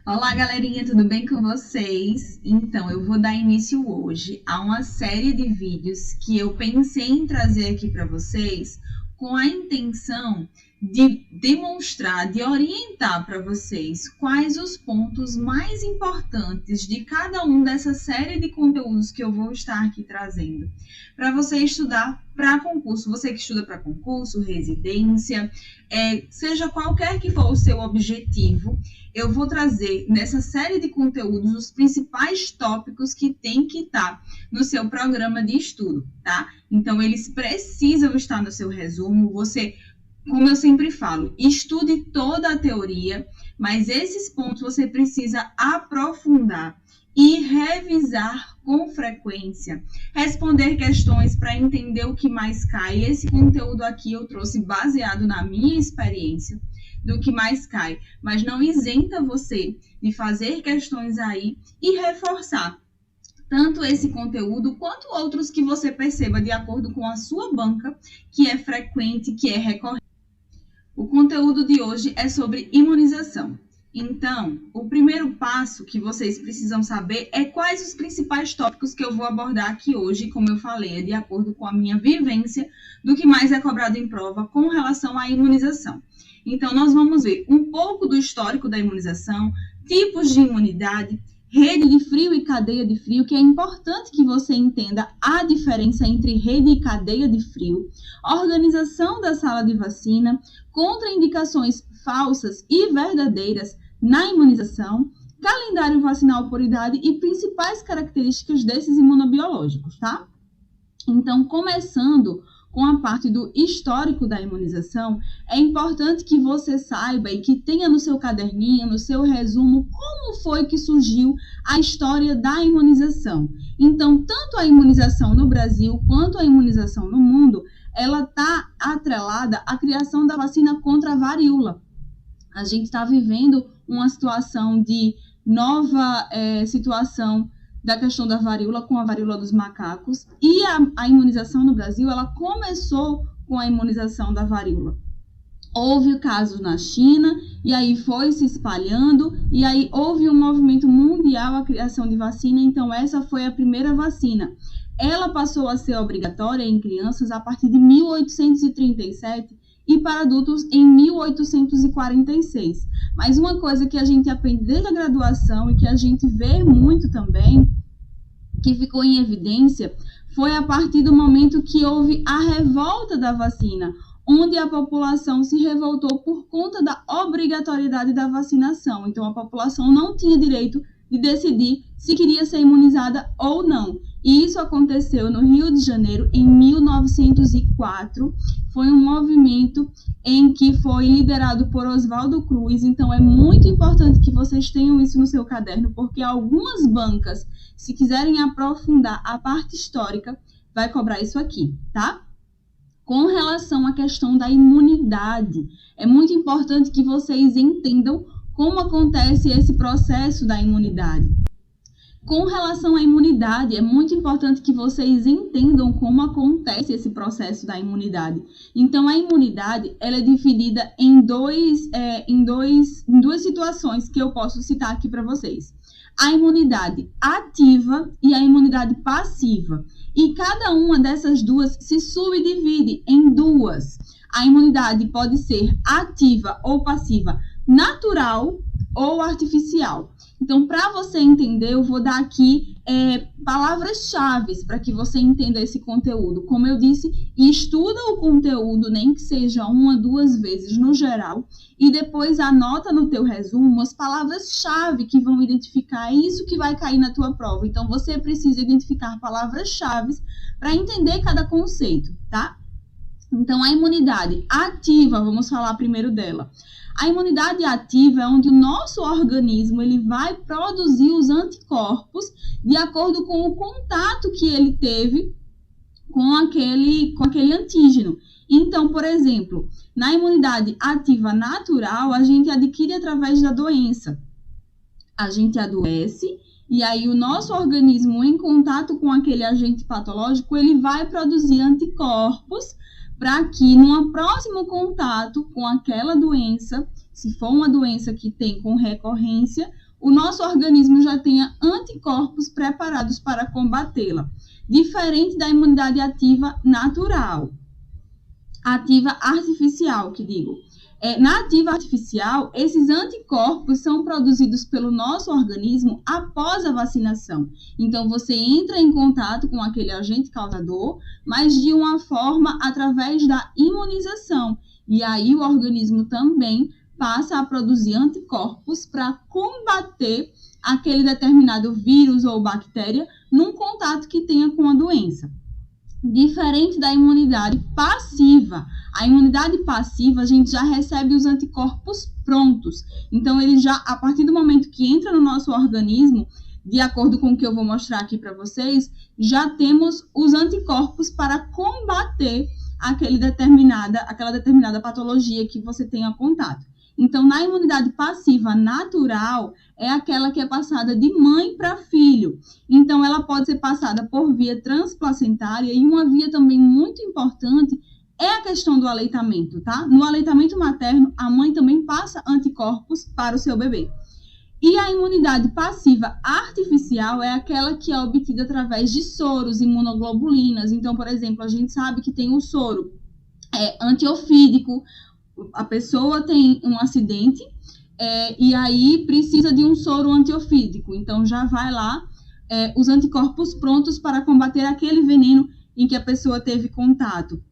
Olá, galerinha, tudo bem com vocês? Então, eu vou dar início hoje a uma série de vídeos que eu pensei em trazer aqui para vocês com a intenção de demonstrar, de orientar para vocês quais os pontos mais importantes de cada um dessa série de conteúdos que eu vou estar aqui trazendo para você estudar para concurso, você que estuda para concurso, residência, seja qualquer que for o seu objetivo. Eu vou trazer nessa série de conteúdos os principais tópicos que tem que estar no seu programa de estudo, tá? Então, eles precisam estar no seu resumo. Você, como eu sempre falo, estude toda a teoria, mas esses pontos você precisa aprofundar e revisar com frequência, responder questões para entender o que mais cai. Esse conteúdo aqui eu trouxe baseado na minha experiência do que mais cai, mas não isenta você de fazer questões aí e reforçar tanto esse conteúdo quanto outros que você perceba de acordo com a sua banca, que é frequente, que é recorrente. O conteúdo de hoje é sobre imunização. Então, o primeiro passo que vocês precisam saber é quais os principais tópicos que eu vou abordar aqui hoje. Como eu falei, é de acordo com a minha vivência do que mais é cobrado em prova com relação à imunização. Então, nós vamos ver um pouco do histórico da imunização, tipos de imunidade, rede de frio e cadeia de frio, que é importante que você entenda a diferença entre rede e cadeia de frio, organização da sala de vacina, contraindicações falsas e verdadeiras na imunização, calendário vacinal por idade e principais características desses imunobiológicos, tá? Então, começando com a parte do histórico da imunização, é importante que você saiba e que tenha no seu caderninho, no seu resumo, como foi que surgiu a história da imunização. Então, tanto a imunização no Brasil quanto a imunização no mundo, ela está atrelada à criação da vacina contra a varíola. A gente está vivendo uma situação de nova situação da questão da varíola com a varíola dos macacos, e a imunização no Brasil, ela começou com a imunização da varíola. Houve casos na China, e aí foi se espalhando, e aí houve um movimento mundial à criação de vacina, então essa foi a primeira vacina. Ela passou a ser obrigatória em crianças a partir de 1837 e para adultos em 1846. Mas uma coisa que a gente aprende desde a graduação e que a gente vê muito também, que ficou em evidência, foi a partir do momento que houve a revolta da vacina, onde a população se revoltou por conta da obrigatoriedade da vacinação. Então, a população não tinha direito de decidir se queria ser imunizada ou não. E isso aconteceu no Rio de Janeiro em 1904. Foi um movimento em que foi liderado por Oswaldo Cruz. Então, é muito importante que vocês tenham isso no seu caderno, porque algumas bancas, se quiserem aprofundar a parte histórica, vai cobrar isso aqui, tá? Com relação à questão da imunidade, é muito importante que vocês entendam como acontece esse processo da imunidade. Com relação à imunidade, é muito importante que vocês entendam como acontece esse processo da imunidade. Então, a imunidade, ela é dividida em duas situações que eu posso citar aqui para vocês. A imunidade ativa e a imunidade passiva. E cada uma dessas duas se subdivide em duas. A imunidade pode ser ativa ou passiva, natural ou artificial. Então, para você entender, eu vou dar aqui palavras-chave para que você entenda esse conteúdo. Como eu disse, estuda o conteúdo, nem que seja uma, duas vezes no geral, e depois anota no teu resumo as palavras-chave que vão identificar isso que vai cair na tua prova. Então, você precisa identificar palavras-chave para entender cada conceito, tá? Então, a imunidade ativa, vamos falar primeiro dela. A imunidade ativa é onde o nosso organismo ele vai produzir os anticorpos de acordo com o contato que ele teve com aquele antígeno. Então, por exemplo, na imunidade ativa natural, a gente adquire através da doença. A gente adoece e aí o nosso organismo, em contato com aquele agente patológico, ele vai produzir anticorpos para que, num próximo contato com aquela doença, se for uma doença que tem com recorrência, o nosso organismo já tenha anticorpos preparados para combatê-la, diferente da imunidade ativa natural, ativa artificial, que digo. Na ativa artificial, esses anticorpos são produzidos pelo nosso organismo após a vacinação. Então, você entra em contato com aquele agente causador, mas de uma forma através da imunização. E aí, o organismo também passa a produzir anticorpos para combater aquele determinado vírus ou bactéria num contato que tenha com a doença. Diferente da imunidade passiva. A imunidade passiva, a gente já recebe os anticorpos prontos. Então, ele já, a partir do momento que entra no nosso organismo, de acordo com o que eu vou mostrar aqui para vocês, já temos os anticorpos para combater aquela determinada patologia que você tenha contato. Então, na imunidade passiva natural, é aquela que é passada de mãe para filho. Então, ela pode ser passada por via transplacentária e uma via também muito importante é a questão do aleitamento, tá? No aleitamento materno, a mãe também passa anticorpos para o seu bebê. E a imunidade passiva artificial é aquela que é obtida através de soros, imunoglobulinas. Então, por exemplo, a gente sabe que tem o soro antiofídico. A pessoa tem um acidente e aí precisa de um soro antiofídico. Então, já vai lá os anticorpos prontos para combater aquele veneno em que a pessoa teve contato.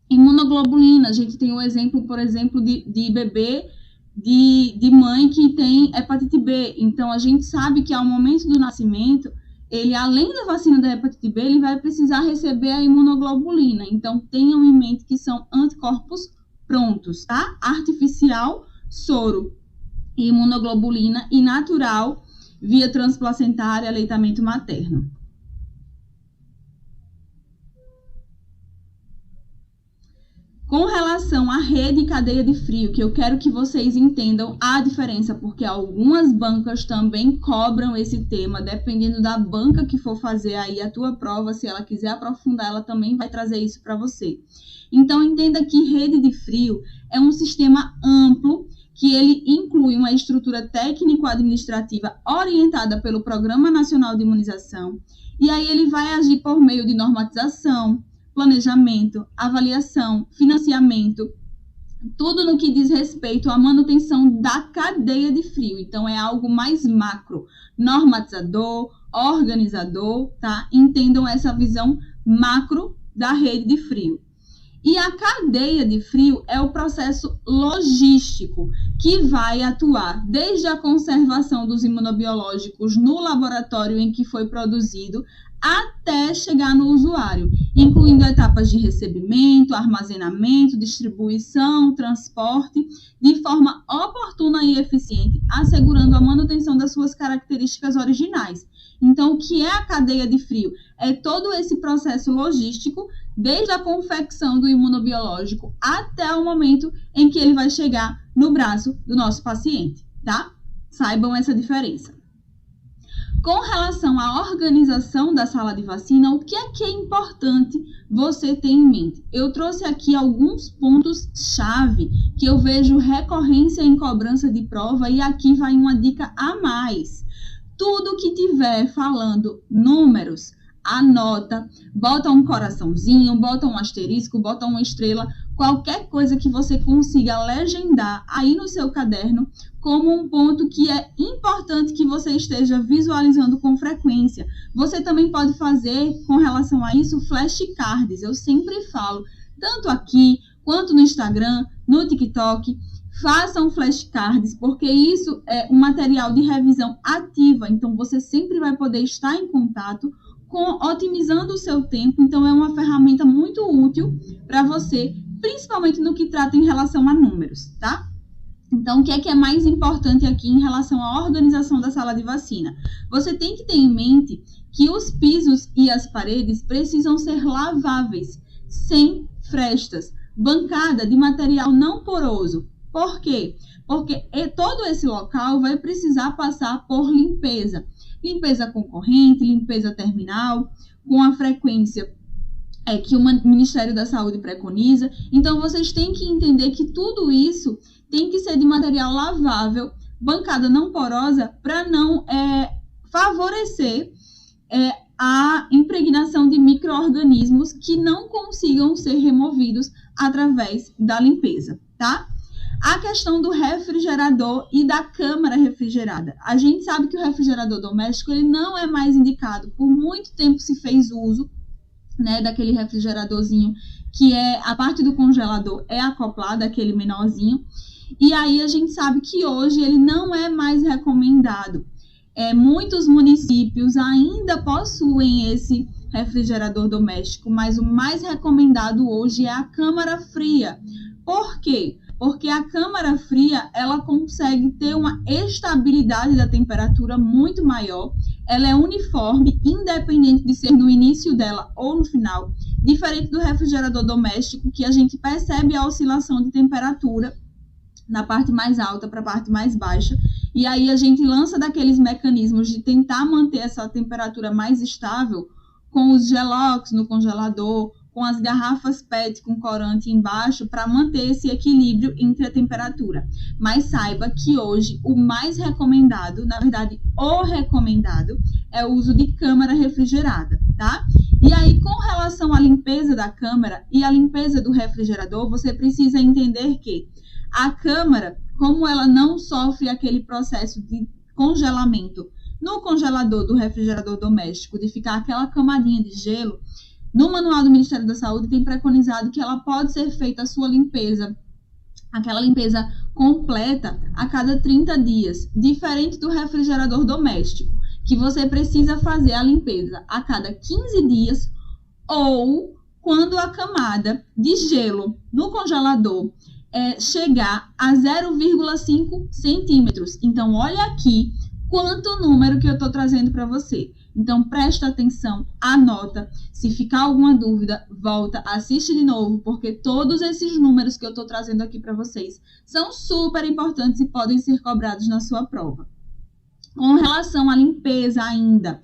Imunoglobulina, a gente tem o exemplo, por exemplo, de bebê de mãe que tem hepatite B. Então, a gente sabe que ao momento do nascimento, ele, além da vacina da hepatite B, ele vai precisar receber a imunoglobulina. Então, tenham em mente que são anticorpos prontos, tá? Artificial, soro, imunoglobulina e natural, via transplacentária, aleitamento materno. Com relação à rede e cadeia de frio, que eu quero que vocês entendam a diferença, porque algumas bancas também cobram esse tema, dependendo da banca que for fazer aí a tua prova, se ela quiser aprofundar, ela também vai trazer isso para você. Então, entenda que rede de frio é um sistema amplo, que ele inclui uma estrutura técnico-administrativa orientada pelo Programa Nacional de Imunização, e aí ele vai agir por meio de normatização, planejamento, avaliação, financiamento, tudo no que diz respeito à manutenção da cadeia de frio. Então, é algo mais macro, normatizador, organizador, tá? Entendam essa visão macro da rede de frio. E a cadeia de frio é o processo logístico que vai atuar desde a conservação dos imunobiológicos no laboratório em que foi produzido até chegar no usuário, incluindo etapas de recebimento, armazenamento, distribuição, transporte, de forma oportuna e eficiente, assegurando a manutenção das suas características originais. Então, o que é a cadeia de frio? É todo esse processo logístico, desde a confecção do imunobiológico até o momento em que ele vai chegar no braço do nosso paciente, tá? Saibam essa diferença. Com relação à organização da sala de vacina, o que é importante você ter em mente? Eu trouxe aqui alguns pontos-chave que eu vejo recorrência em cobrança de prova e aqui vai uma dica a mais. Tudo que tiver falando números, anota, bota um coraçãozinho, bota um asterisco, bota uma estrela, qualquer coisa que você consiga legendar aí no seu caderno como um ponto que é importante que você esteja visualizando com frequência. Você também pode fazer, com relação a isso, flashcards. Eu sempre falo, tanto aqui quanto no Instagram, no TikTok, façam flashcards, porque isso é um material de revisão ativa. Então, você sempre vai poder estar em contato otimizando o seu tempo. Então, é uma ferramenta muito útil para você, principalmente no que trata em relação a números, tá? Então, o que é mais importante aqui em relação à organização da sala de vacina? Você tem que ter em mente que os pisos e as paredes precisam ser laváveis, sem frestas, bancada de material não poroso. Por quê? Porque todo esse local vai precisar passar por limpeza. Limpeza concorrente, limpeza terminal, com a frequência que o Ministério da Saúde preconiza. Então, vocês têm que entender que tudo isso tem que ser de material lavável, bancada não porosa, para não favorecer a impregnação de micro-organismos que não consigam ser removidos através da limpeza, tá? A questão do refrigerador e da câmara refrigerada. A gente sabe que o refrigerador doméstico ele não é mais indicado. Por muito tempo se fez uso, né, daquele refrigeradorzinho que a parte do congelador é acoplada, aquele menorzinho. E aí a gente sabe que hoje ele não é mais recomendado. Muitos municípios ainda possuem esse refrigerador doméstico, mas o mais recomendado hoje é a câmara fria. Por quê? Porque a câmara fria, ela consegue ter uma estabilidade da temperatura muito maior, ela é uniforme, independente de ser no início dela ou no final, diferente do refrigerador doméstico, que a gente percebe a oscilação de temperatura na parte mais alta para a parte mais baixa, e aí a gente lança daqueles mecanismos de tentar manter essa temperatura mais estável com os gelox no congelador, com as garrafas PET com corante embaixo para manter esse equilíbrio entre a temperatura. Mas saiba que hoje o mais recomendado, na verdade o recomendado, é o uso de câmara refrigerada, tá? E aí com relação à limpeza da câmara e à limpeza do refrigerador, você precisa entender que a câmara, como ela não sofre aquele processo de congelamento no congelador do refrigerador doméstico, de ficar aquela camadinha de gelo, no manual do Ministério da Saúde tem preconizado que ela pode ser feita a sua limpeza, aquela limpeza completa a cada 30 dias, diferente do refrigerador doméstico, que você precisa fazer a limpeza a cada 15 dias ou quando a camada de gelo no congelador chegar a 0,5 centímetros. Então, olha aqui quanto número que eu estou trazendo para você. Então, presta atenção, anota. Se ficar alguma dúvida, volta, assiste de novo, porque todos esses números que eu estou trazendo aqui para vocês são super importantes e podem ser cobrados na sua prova. Com relação à limpeza ainda,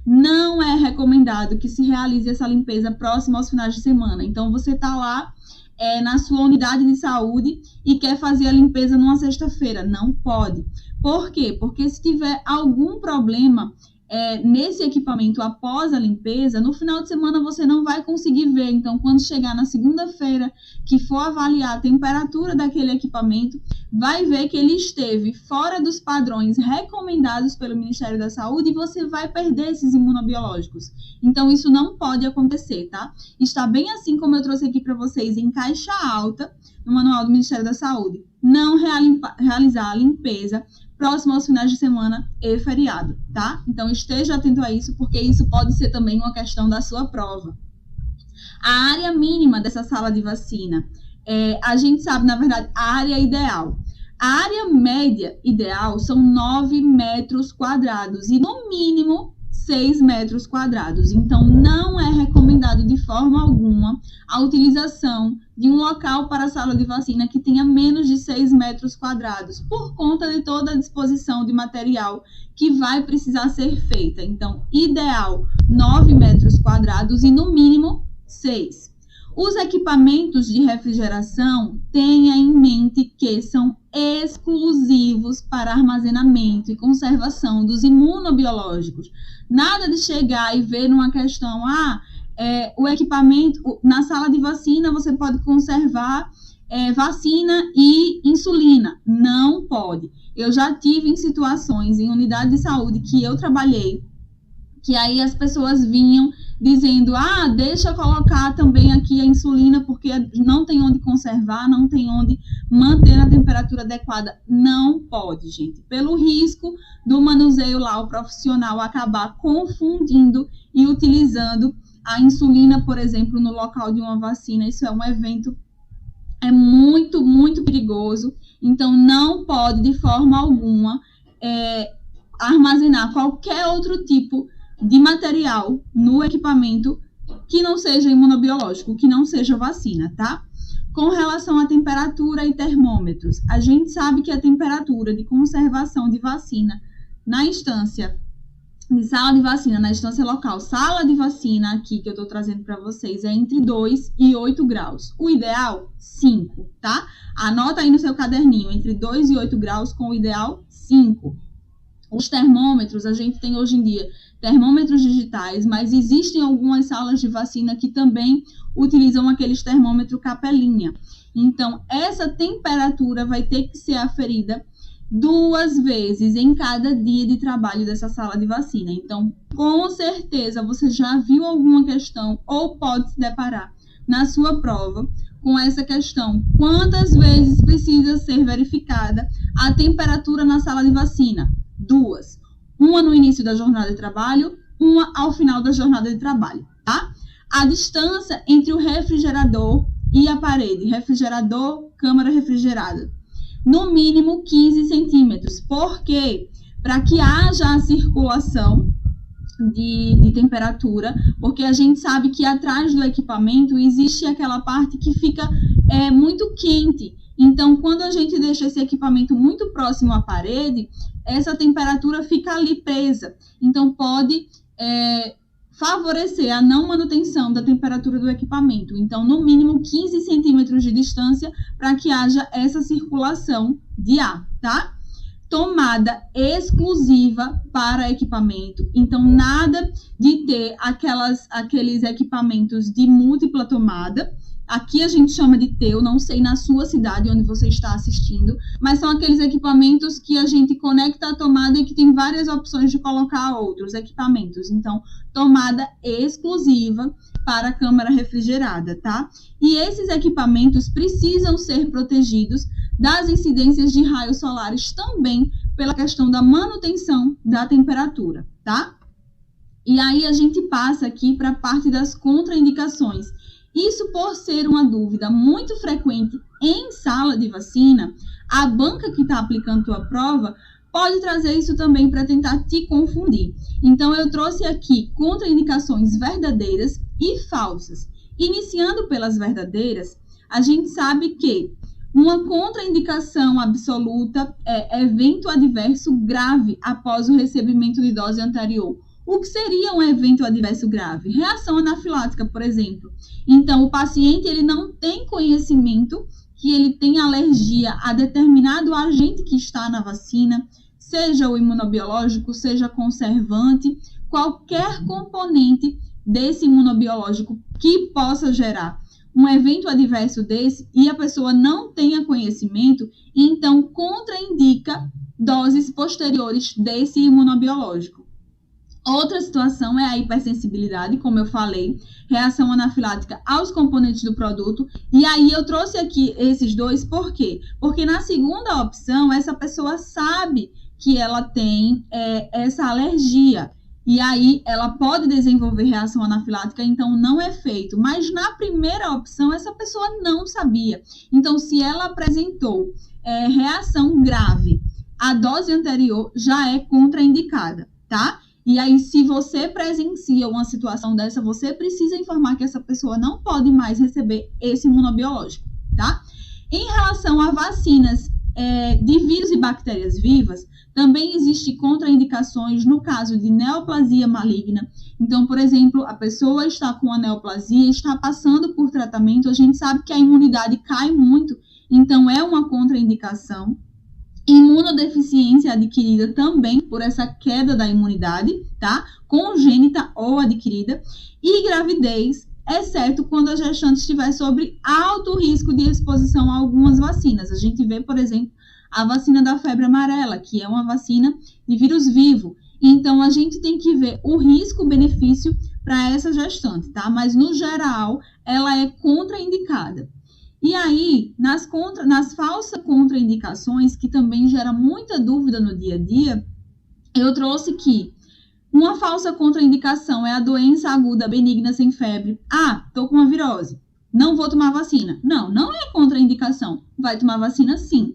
não é recomendado que se realize essa limpeza próxima aos finais de semana. Então, você está lá na sua unidade de saúde e quer fazer a limpeza numa sexta-feira. Não pode. Por quê? Porque se tiver algum problema nesse equipamento após a limpeza, no final de semana você não vai conseguir ver. Então, quando chegar na segunda-feira, que for avaliar a temperatura daquele equipamento, vai ver que ele esteve fora dos padrões recomendados pelo Ministério da Saúde e você vai perder esses imunobiológicos. Então, isso não pode acontecer, tá? Está bem assim como eu trouxe aqui para vocês em caixa alta, no manual do Ministério da Saúde. Não realizar a limpeza próximo aos finais de semana e feriado, tá? Então, esteja atento a isso, porque isso pode ser também uma questão da sua prova. A área mínima dessa sala de vacina, a gente sabe, na verdade, a área ideal. A área média ideal são 9 metros quadrados e, no mínimo, 6 metros quadrados. Então, não é recomendado de forma alguma a utilização de um local para a sala de vacina que tenha menos de 6 metros quadrados, por conta de toda a disposição de material que vai precisar ser feita. Então, ideal 9 metros quadrados e, no mínimo, 6. Os equipamentos de refrigeração, tenha em mente que são exclusivos para armazenamento e conservação dos imunobiológicos. Nada de chegar e ver uma questão, o equipamento, na sala de vacina você pode conservar vacina e insulina. Não pode. Eu já tive em situações, em unidade de saúde que eu trabalhei, que aí as pessoas vinham dizendo, deixa eu colocar também aqui a insulina, porque não tem onde conservar, não tem onde manter na temperatura adequada. Não pode, gente. Pelo risco do manuseio lá, o profissional acabar confundindo e utilizando a insulina, por exemplo, no local de uma vacina. Isso é um evento muito, muito perigoso. Então, não pode, de forma alguma, armazenar qualquer outro tipo de material no equipamento que não seja imunobiológico, que não seja vacina, tá? Com relação à temperatura e termômetros, a gente sabe que a temperatura de conservação de vacina na instância de sala de vacina na distância local, sala de vacina aqui que eu tô trazendo para vocês é entre 2 e 8 graus. O ideal, 5, tá? Anota aí no seu caderninho, entre 2 e 8 graus com o ideal, 5. Os termômetros, a gente tem hoje em dia termômetros digitais, mas existem algumas salas de vacina que também utilizam aqueles termômetros capelinha. Então, essa temperatura vai ter que ser aferida 2 vezes em cada dia de trabalho dessa sala de vacina. Então, com certeza, você já viu alguma questão ou pode se deparar na sua prova com essa questão. Quantas vezes precisa ser verificada a temperatura na sala de vacina? 2. Uma no início da jornada de trabalho, uma ao final da jornada de trabalho, tá? A distância entre o refrigerador e a parede, refrigerador, câmara refrigerada, no mínimo 15 centímetros. Por quê? Para que haja a circulação de temperatura, porque a gente sabe que atrás do equipamento existe aquela parte que fica muito quente. Então, quando a gente deixa esse equipamento muito próximo à parede, essa temperatura fica ali presa. Então, pode favorecer a não manutenção da temperatura do equipamento. Então, no mínimo 15 centímetros de distância para que haja essa circulação de ar, tá? Tomada exclusiva para equipamento. Então, nada de ter aqueles equipamentos de múltipla tomada. Aqui a gente chama de TEU, não sei na sua cidade onde você está assistindo, mas são aqueles equipamentos que a gente conecta a tomada e que tem várias opções de colocar outros equipamentos. Então, tomada exclusiva para a câmara refrigerada, tá? E esses equipamentos precisam ser protegidos das incidências de raios solares também pela questão da manutenção da temperatura, tá? E aí a gente passa aqui para a parte das contraindicações. Isso por ser uma dúvida muito frequente em sala de vacina, a banca que está aplicando tua prova pode trazer isso também para tentar te confundir. Então, eu trouxe aqui contraindicações verdadeiras e falsas. Iniciando pelas verdadeiras, a gente sabe que uma contraindicação absoluta é evento adverso grave após o recebimento de dose anterior. O que seria um evento adverso grave? Reação anafilática, por exemplo. Então, o paciente ele não tem conhecimento que ele tem alergia a determinado agente que está na vacina, seja o imunobiológico, seja conservante, qualquer componente desse imunobiológico que possa gerar um evento adverso desse e a pessoa não tenha conhecimento, então contraindica doses posteriores desse imunobiológico. Outra situação é a hipersensibilidade, como eu falei, reação anafilática aos componentes do produto. E aí eu trouxe aqui esses dois, por quê? Porque na segunda opção, essa pessoa sabe que ela tem essa alergia. E aí ela pode desenvolver reação anafilática, então não é feito. Mas na primeira opção, essa pessoa não sabia. Então, se ela apresentou reação grave, a dose anterior já é contraindicada, tá? E aí, se você presencia uma situação dessa, você precisa informar que essa pessoa não pode mais receber esse imunobiológico, tá? Em relação a vacinas de vírus e bactérias vivas, também existem contraindicações no caso de neoplasia maligna. Então, por exemplo, a pessoa está com a neoplasia, está passando por tratamento, a gente sabe que a imunidade cai muito, então é uma contraindicação. Imunodeficiência adquirida também por essa queda da imunidade, tá? Congênita ou adquirida. E gravidez, exceto quando a gestante estiver sob alto risco de exposição a algumas vacinas. A gente vê, por exemplo, a vacina da febre amarela, que é uma vacina de vírus vivo. Então, a gente tem que ver o risco-benefício para essa gestante, tá? Mas, no geral, ela é contraindicada. E aí, nas falsas contraindicações, que também gera muita dúvida no dia a dia, eu trouxe que uma falsa contraindicação é a doença aguda benigna sem febre. Ah, tô com uma virose, não vou tomar vacina. Não, não é contraindicação, vai tomar vacina sim.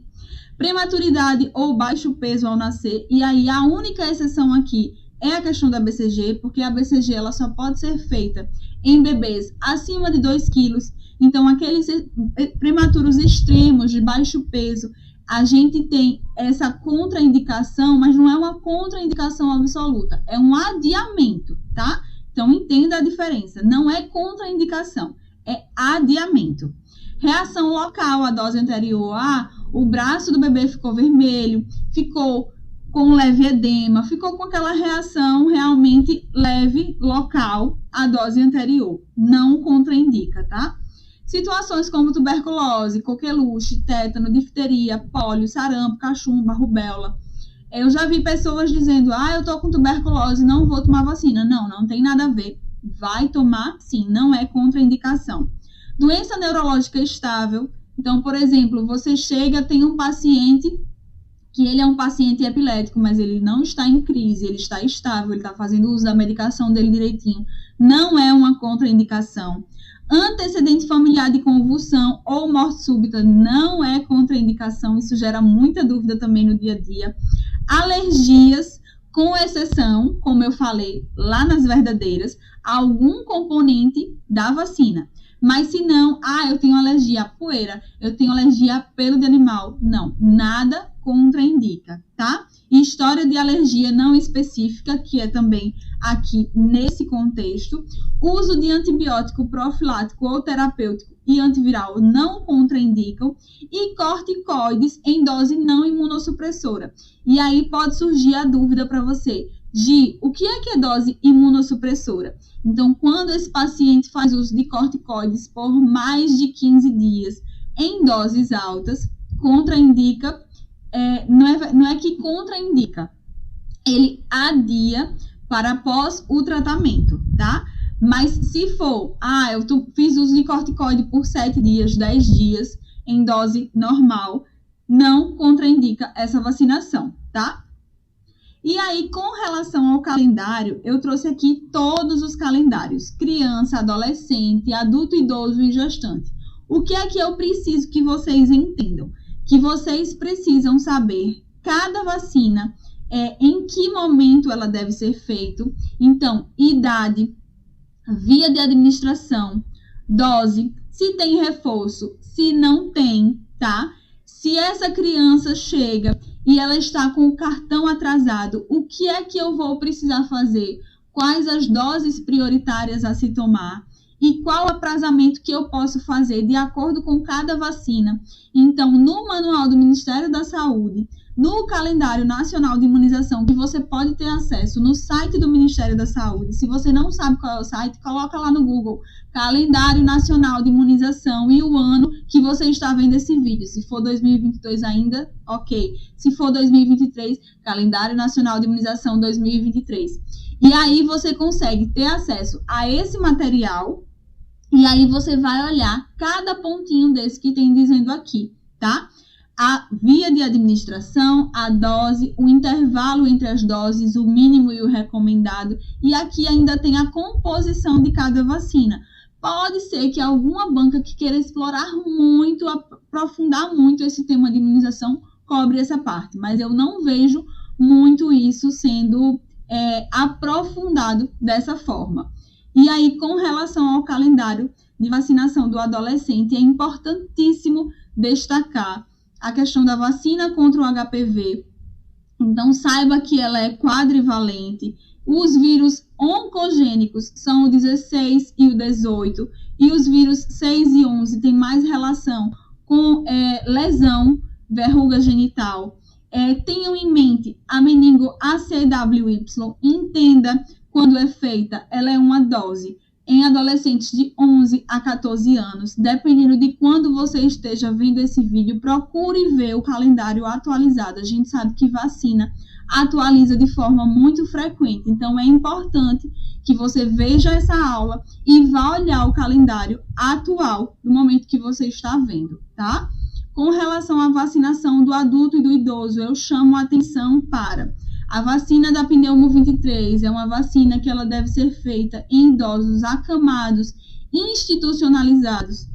Prematuridade ou baixo peso ao nascer, e aí a única exceção aqui é a questão da BCG, porque a BCG ela só pode ser feita em bebês acima de 2 quilos. Então, aqueles prematuros extremos de baixo peso, a gente tem essa contraindicação, mas não é uma contraindicação absoluta, é um adiamento, tá? Então, entenda a diferença. Não é contraindicação, é adiamento. Reação local à dose anterior, o braço do bebê ficou vermelho, ficou com leve edema, ficou com aquela reação realmente leve, local, à dose anterior. Não contraindica, tá? Situações como tuberculose, coqueluche, tétano, difteria, pólio, sarampo, cachumba, rubéola. Eu já vi pessoas dizendo, eu tô com tuberculose, não vou tomar vacina. Não tem nada a ver. Vai tomar, sim, não é contraindicação. Doença neurológica estável. Então, por exemplo, você chega, tem um paciente que ele é um paciente epilético, mas ele não está em crise, ele está estável, ele está fazendo uso da medicação dele direitinho. Não é uma contraindicação. Antecedente familiar de convulsão ou morte súbita não é contraindicação, isso gera muita dúvida também no dia a dia. Alergias, com exceção, como eu falei lá nas verdadeiras, a algum componente da vacina. Mas se não, eu tenho alergia à poeira, eu tenho alergia a pelo de animal. Não, nada contraindica, tá? E história de alergia não específica, que é também aqui nesse contexto. Uso de antibiótico profilático ou terapêutico e antiviral não contraindicam. E corticoides em dose não imunossupressora. E aí pode surgir a dúvida para você. Gi, o que é dose imunossupressora? Então, quando esse paciente faz uso de corticoides por mais de 15 dias em doses altas, contraindica, não é que contraindica, ele adia para após o tratamento, tá? Mas se for, eu fiz uso de corticoide por 7 dias, 10 dias, em dose normal, não contraindica essa vacinação, tá? E aí, com relação ao calendário, eu trouxe aqui todos os calendários: criança, adolescente, adulto, idoso e gestante. O que é que eu preciso que vocês entendam? Que vocês precisam saber cada vacina, em que momento ela deve ser feita. Então, idade, via de administração, dose, se tem reforço, se não tem, tá? Se essa criança chega e ela está com o cartão atrasado, o que é que eu vou precisar fazer? Quais as doses prioritárias a se tomar? E qual o aprazamento que eu posso fazer de acordo com cada vacina? Então, no manual do Ministério da Saúde, no calendário nacional de imunização, que você pode ter acesso no site do Ministério da Saúde. Se você não sabe qual é o site, coloca lá no Google, Calendário Nacional de Imunização, e o ano que você está vendo esse vídeo. Se for 2022 ainda, ok. Se for 2023, Calendário Nacional de Imunização 2023. E aí você consegue ter acesso a esse material, e aí você vai olhar cada pontinho desse que tem dizendo aqui, tá? A via de administração, a dose, o intervalo entre as doses, o mínimo e o recomendado. E aqui ainda tem a composição de cada vacina. Pode ser que alguma banca que queira explorar muito, aprofundar muito esse tema de imunização, cobre essa parte. Mas eu não vejo muito isso sendo aprofundado dessa forma. E aí, com relação ao calendário de vacinação do adolescente, é importantíssimo destacar a questão da vacina contra o HPV. Então, saiba que ela é quadrivalente. Os vírus oncogênicos são o 16 e o 18. E os vírus 6 e 11 têm mais relação com lesão, verruga genital. Tenham em mente a meningo ACWY. Entenda, quando é feita, ela é uma dose em adolescentes de 11 a 14 anos. Dependendo de quando você esteja vendo esse vídeo, procure ver o calendário atualizado. A gente sabe que vacina atualiza de forma muito frequente. Então, é importante que você veja essa aula e vá olhar o calendário atual do momento que você está vendo, tá? Com relação à vacinação do adulto e do idoso, eu chamo a atenção para a vacina da pneumo 23. É uma vacina que ela deve ser feita em idosos acamados, institucionalizados.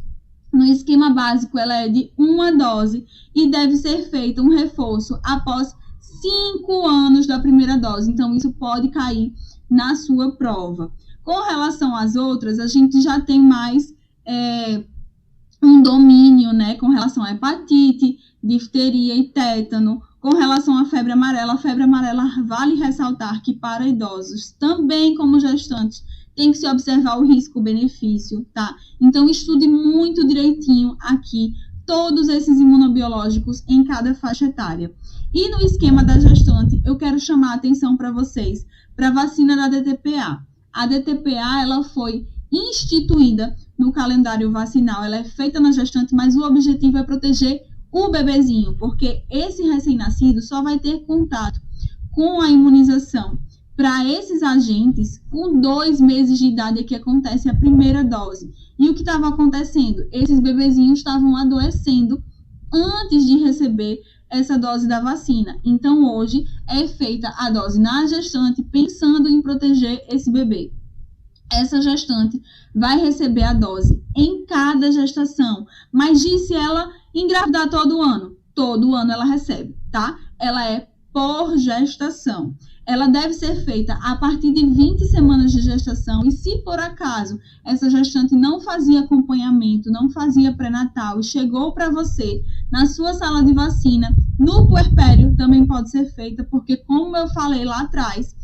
No esquema básico, ela é de uma dose e deve ser feito um reforço após 5 anos da primeira dose. Então, isso pode cair na sua prova. Com relação às outras, a gente já tem mais um domínio, né, com relação à hepatite, difteria e tétano. Com relação à febre amarela vale ressaltar que para idosos, também como gestantes, tem que se observar o risco-benefício, tá? Então, estude muito direitinho aqui todos esses imunobiológicos em cada faixa etária. E no esquema da gestante, eu quero chamar a atenção para vocês para a vacina da DTPA. A DTPA, ela foi instituída no calendário vacinal, ela é feita na gestante, mas o objetivo é proteger o bebezinho, porque esse recém-nascido só vai ter contato com a imunização para esses agentes com 2 meses de idade é que acontece a primeira dose. E o que estava acontecendo? Esses bebezinhos estavam adoecendo antes de receber essa dose da vacina. Então, hoje é feita a dose na gestante pensando em proteger esse bebê. Essa gestante vai receber a dose em cada gestação. Mas disse ela engravidar todo ano? Todo ano ela recebe, tá? Ela é por gestação. Ela deve ser feita a partir de 20 semanas de gestação. E se por acaso essa gestante não fazia acompanhamento, não fazia pré-natal e chegou para você na sua sala de vacina, no puerpério também pode ser feita, porque como eu falei lá atrás,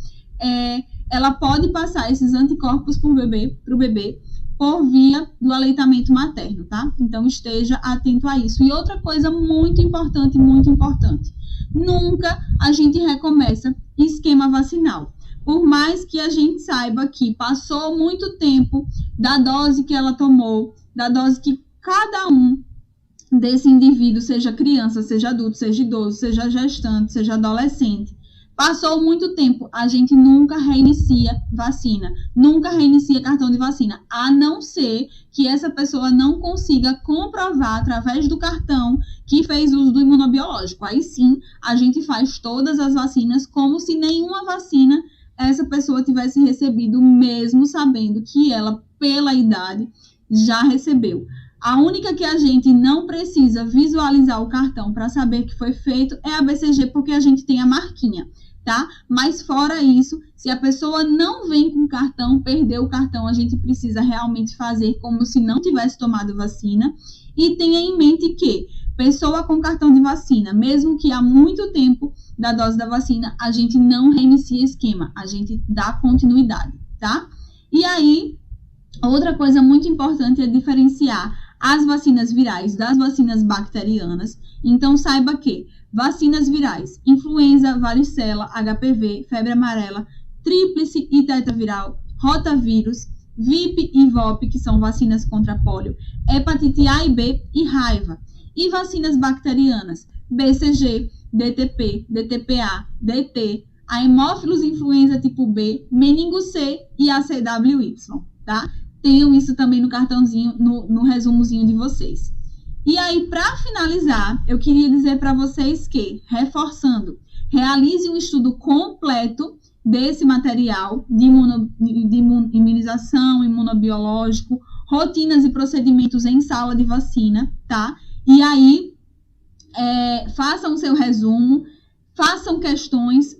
ela pode passar esses anticorpos para o bebê por via do aleitamento materno, tá? Então, esteja atento a isso. E outra coisa muito importante, nunca a gente recomeça esquema vacinal. Por mais que a gente saiba que passou muito tempo da dose que ela tomou, da dose que cada um desse indivíduo, seja criança, seja adulto, seja idoso, seja gestante, seja adolescente, passou muito tempo, a gente nunca reinicia vacina, nunca reinicia cartão de vacina, a não ser que essa pessoa não consiga comprovar através do cartão que fez uso do imunobiológico. Aí sim, a gente faz todas as vacinas como se nenhuma vacina essa pessoa tivesse recebido, mesmo sabendo que ela, pela idade, já recebeu. A única que a gente não precisa visualizar o cartão para saber que foi feito é a BCG, porque a gente tem a marquinha, tá? Mas fora isso, se a pessoa não vem com cartão, perdeu o cartão, a gente precisa realmente fazer como se não tivesse tomado vacina. E tenha em mente que pessoa com cartão de vacina, mesmo que há muito tempo da dose da vacina, a gente não reinicia esquema, a gente dá continuidade, tá? E aí, outra coisa muito importante é diferenciar as vacinas virais das vacinas bacterianas. Então, saiba que vacinas virais, influenza, varicela, HPV, febre amarela, tríplice e tetraviral, rotavírus, VIP e VOP, que são vacinas contra pólio, hepatite A e B e raiva. E vacinas bacterianas, BCG, DTP, DTPA, DT, a hemófilos influenza tipo B, meningo C e a CWY, tá? Tenham isso também no cartãozinho, no resumozinho de vocês. E aí, para finalizar, eu queria dizer para vocês que, reforçando, realize um estudo completo desse material de imunização, imunobiológico, rotinas e procedimentos em sala de vacina, tá? E aí, façam o seu resumo, façam questões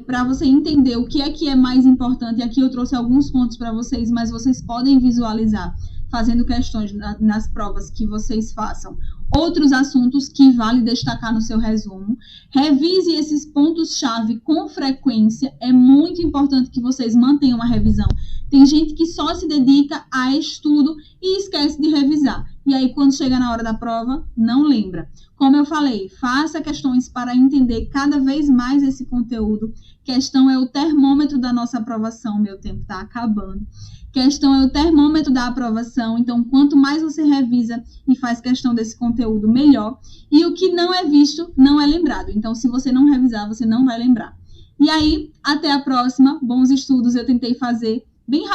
para você entender o que é mais importante. Aqui eu trouxe alguns pontos para vocês, mas vocês podem visualizar fazendo questões nas provas que vocês façam. Outros assuntos que vale destacar no seu resumo. Revise esses pontos-chave com frequência. É muito importante que vocês mantenham uma revisão. Tem gente que só se dedica a estudo e esquece de revisar. E aí, quando chega na hora da prova, não lembra. Como eu falei, faça questões para entender cada vez mais esse conteúdo. Questão é o termômetro da nossa aprovação. Meu tempo está acabando. Questão é o termômetro da aprovação. Então, quanto mais você revisa e faz questão desse conteúdo, melhor. E o que não é visto, não é lembrado. Então, se você não revisar, você não vai lembrar. E aí, até a próxima. Bons estudos. Eu tentei fazer bem rápido.